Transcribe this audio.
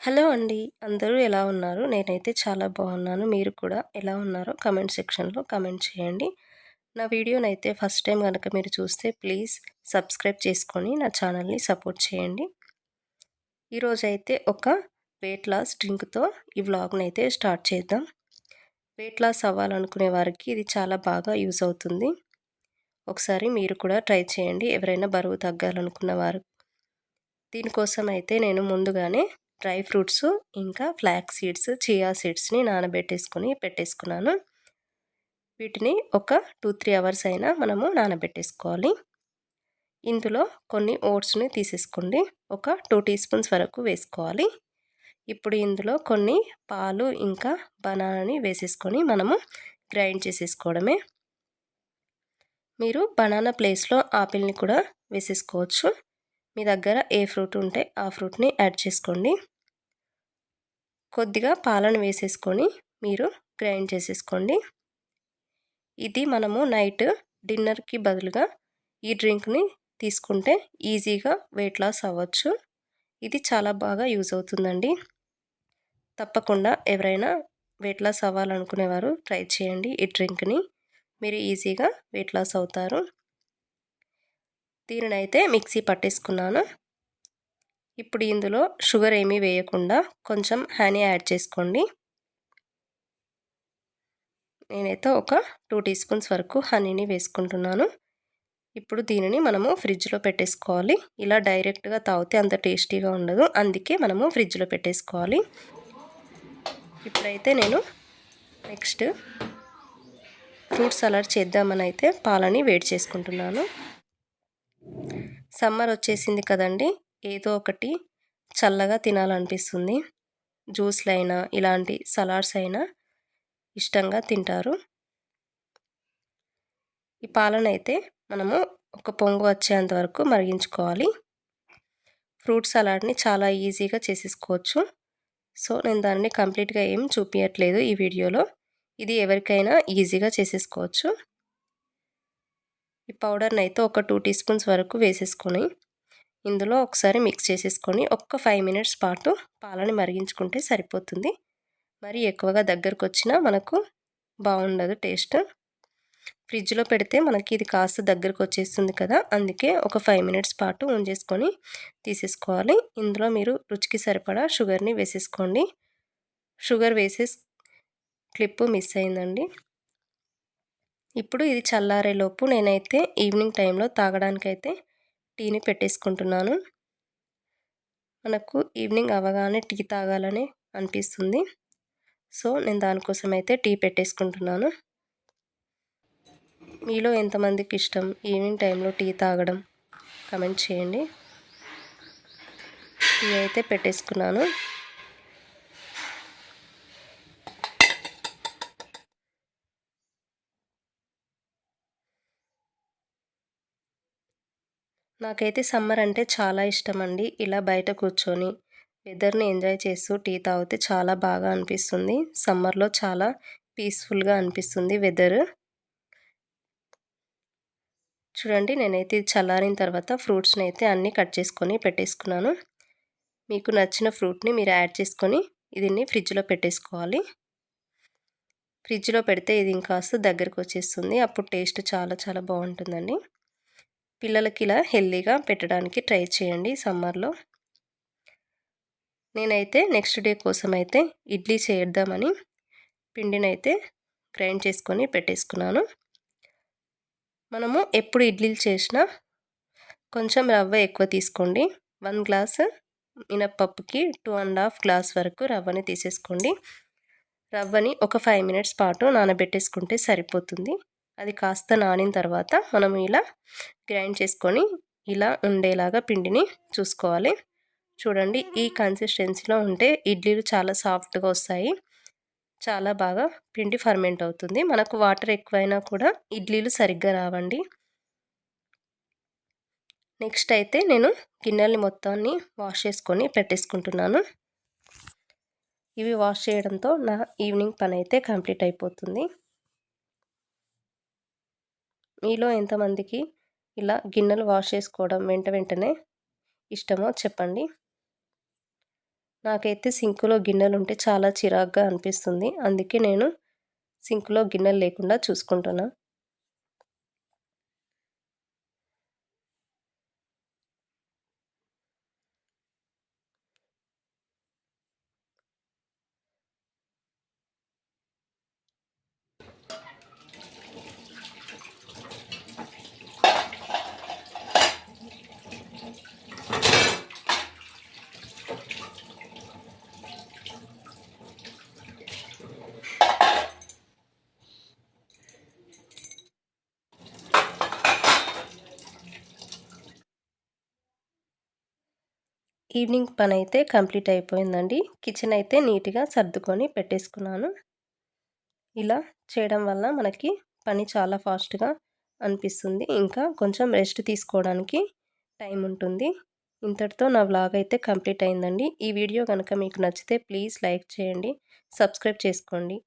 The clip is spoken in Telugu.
హలో అండి. అందరూ ఎలా ఉన్నారు? నేనైతే చాలా బాగున్నాను. మీరు కూడా ఎలా ఉన్నారో కామెంట్ సెక్షన్‌లో కామెంట్ చేయండి. నా వీడియోనైతే ఫస్ట్ టైం గనక మీరు చూస్తే ప్లీజ్ సబ్స్క్రైబ్ చేసుకొని నా ఛానల్‌ని సపోర్ట్ చేయండి. ఈరోజైతే ఒక వెయిట్ లాస్ డ్రింక్‌తో ఈ వ్లాగ్‌నైతే స్టార్ట్ చేద్దాం. వెయిట్ లాస్ అవ్వాలనుకునే వారికి ఇది చాలా బాగా యూజ్ అవుతుంది. ఒకసారి మీరు కూడా ట్రై చేయండి. ఎవరైనా బరువు తగ్గాలనుకున్న వారు. దీనికోసం అయితే నేను ముందుగానే డ్రై ఫ్రూట్స్ ఇంకా ఫ్లాక్స్ సీడ్స్, చియా సీడ్స్‌ని నానబెట్టేసుకొని పెట్టేసుకున్నాను. వీటిని ఒక 2-3 అవర్స్ అయినా మనము నానబెట్టేసుకోవాలి. ఇందులో కొన్ని ఓట్స్‌ని తీసేసుకోండి. ఒక 2 టీ స్పూన్స్ వరకు వేసుకోవాలి. ఇప్పుడు ఇందులో కొన్ని పాలు ఇంకా బనానాని వేసేసుకొని మనము గ్రైండ్ చేసేసుకోవడమే. మీరు బనానా ప్లేస్‌లో ఆపిల్‌ని కూడా వేసేసుకోవచ్చు. మీ దగ్గర ఏ ఫ్రూట్ ఉంటే ఆ ఫ్రూట్‌ని యాడ్ చేసుకోండి. కొద్దిగా పాలను వేసేసుకొని మీరు గ్రైండ్ చేసేసుకోండి. ఇది మనము నైట్ డిన్నర్‌కి బదులుగా ఈ డ్రింక్‌ని తీసుకుంటే ఈజీగా వెయిట్ లాస్ అవ్వచ్చు. ఇది చాలా బాగా యూజ్ అవుతుందండి. తప్పకుండా ఎవరైనా వెయిట్ లాస్ అవ్వాలనుకునేవారు ట్రై చేయండి ఈ డ్రింక్‌ని. మీరు ఈజీగా వెయిట్ లాస్ అవుతారు. దీనినైతే మిక్సీ పట్టేసుకున్నాను. ఇప్పుడు ఇందులో షుగర్ ఏమీ వేయకుండా కొంచెం హనీ యాడ్ చేసుకోండి. నేనైతే ఒక 2 టీ స్పూన్స్ వరకు హనీని వేసుకుంటున్నాను. ఇప్పుడు దీనిని మనము ఫ్రిడ్జ్‌లో పెట్టేసుకోవాలి. ఇలా డైరెక్ట్‌గా తాగితే అంత టేస్టీగా ఉండదు. అందుకే మనము ఫ్రిడ్జ్‌లో పెట్టేసుకోవాలి. ఇప్పుడైతే నేను నెక్స్ట్ ఫ్రూట్ సలాడ్ చేద్దామని అయితే పాలని వేడి చేసుకుంటున్నాను. సమ్మర్ వచ్చేసింది కదండి. ఏదో ఒకటి చల్లగా తినాలనిపిస్తుంది. జ్యూస్‌లైనా ఇలాంటి సలాడ్స్ అయినా ఇష్టంగా తింటారు. ఈ పాలనైతే మనము ఒక పొంగు వచ్చేంత వరకు మరిగించుకోవాలి. ఫ్రూట్ సలాడ్‌ని చాలా ఈజీగా చేసేసుకోవచ్చు. సో నేను దాన్ని కంప్లీట్‌గా ఏం చూపియట్లేదు ఈ వీడియోలో. ఇది ఎవరికైనా ఈజీగా చేసేసుకోవచ్చు. ఈ పౌడర్‌ని అయితే ఒక 2 టీ స్పూన్స్ వరకు వేసేసుకొని ఇందులో ఒకసారి మిక్స్ చేసేసుకొని ఒక్క 5 మినిట్స్ పాటు పాలని మరిగించుకుంటే సరిపోతుంది. మరి ఎక్కువగా దగ్గరకొచ్చినా మనకు బాగుండదు టేస్ట్. ఫ్రిడ్జ్‌లో పెడితే మనకి ఇది కాస్త దగ్గరకు వచ్చేస్తుంది కదా. అందుకే ఒక 5 మినిట్స్ పాటు ఉంచేసుకొని తీసేసుకోవాలి. ఇందులో మీరు రుచికి సరిపడా షుగర్‌ని వేసేసుకోండి. షుగర్ వేసేసి క్లిప్పు మిస్ అయిందండి. ఇప్పుడు ఇది చల్లారేలోపు నేనైతే ఈవినింగ్ టైంలో తాగడానికైతే టీని పెట్టేసుకుంటున్నాను. మనకు ఈవినింగ్ అవ్వగానే టీ తాగాలని అనిపిస్తుంది. సో నేను దానికోసం అయితే టీ పెట్టేసుకుంటున్నాను. మీలో ఎంతమందికి ఇష్టం ఈవినింగ్ టైంలో టీ తాగడం కామెంట్ చేయండి. టీ అయితే పెట్టేసుకున్నాను. నాకైతే సమ్మర్ అంటే చాలా ఇష్టం అండి. ఇలా బయట కూర్చొని వెదర్‌ని ఎంజాయ్ చేస్తూ టీ తాగితే చాలా బాగా అనిపిస్తుంది. సమ్మర్‌లో చాలా పీస్‌ఫుల్‌గా అనిపిస్తుంది వెదర్. చూడండి నేనైతే ఇది చల్లారిన తర్వాత ఫ్రూట్స్‌ని అయితే అన్నీ కట్ చేసుకొని పెట్టేసుకున్నాను. మీకు నచ్చిన ఫ్రూట్‌ని మీరు యాడ్ చేసుకొని దీన్ని ఫ్రిడ్జ్‌లో పెట్టేసుకోవాలి. ఫ్రిడ్జ్‌లో పెడితే ఇది ఇంకాస్త దగ్గరికి వచ్చేస్తుంది. అప్పుడు టేస్ట్ చాలా చాలా బాగుంటుందండి. పిల్లలకి ఇలా హెల్తీగా పెట్టడానికి ట్రై చేయండి సమ్మర్‌లో. నేనైతే నెక్స్ట్ డే కోసం అయితే ఇడ్లీ చేద్దామని పిండినైతే గ్రైండ్ చేసుకొని పెట్టేసుకున్నాను. మనము ఎప్పుడు ఇడ్లీలు చేసినా కొంచెం రవ్వ ఎక్కువ తీసుకోండి. 1 గ్లాస్ మినప్పప్పుకి 2½ గ్లాస్ వరకు రవ్వని తీసేసుకోండి. రవ్వని ఒక 5 మినిట్స్ పాటు నానబెట్టేసుకుంటే సరిపోతుంది. అది కాస్త నానిన తర్వాత మనం ఇలా గ్రైండ్ చేసుకొని ఇలా ఉండేలాగా పిండిని చూసుకోవాలి. చూడండి ఈ కన్సిస్టెన్సీలో ఉంటే ఇడ్లీలు చాలా సాఫ్ట్‌గా వస్తాయి. చాలా బాగా పిండి ఫర్మెంట్ అవుతుంది. మనకు వాటర్ ఎక్కువైనా కూడా ఇడ్లీలు సరిగ్గా రావండి. నెక్స్ట్ అయితే నేను గిన్నెల్ని మొత్తాన్ని వాష్ చేసుకొని పెట్టేసుకుంటున్నాను. ఇవి వాష్ చేయడంతో నా ఈవినింగ్ పని అయితే కంప్లీట్ అయిపోతుంది. మీలో ఎంతమందికి ఇలా గిన్నెలు వాష్ చేసుకోవడం వెంటనే ఇష్టమో చెప్పండి. నాకైతే సింక్‌లో గిన్నెలుంటే చాలా చిరాకుగా అనిపిస్తుంది. అందుకే నేను సింక్‌లో గిన్నెలు లేకుండా చూసుకుంటున్నా. ఈవినింగ్ పనైతే కంప్లీట్ అయిపోయిందండి. కిచెన్ అయితే నీట్‌గా సర్దుకొని పెట్టేసుకున్నాను. ఇలా చేయడం వల్ల మనకి పని చాలా ఫాస్ట్‌గా అనిపిస్తుంది. ఇంకా కొంచెం రెస్ట్ తీసుకోవడానికి టైం ఉంటుంది. ఇంతటితో నా వ్లాగ్ అయితే కంప్లీట్ అయిందండి. ఈ వీడియో గనుక మీకు నచ్చితే ప్లీజ్ లైక్ చేయండి. సబ్స్క్రైబ్ చేసుకోండి.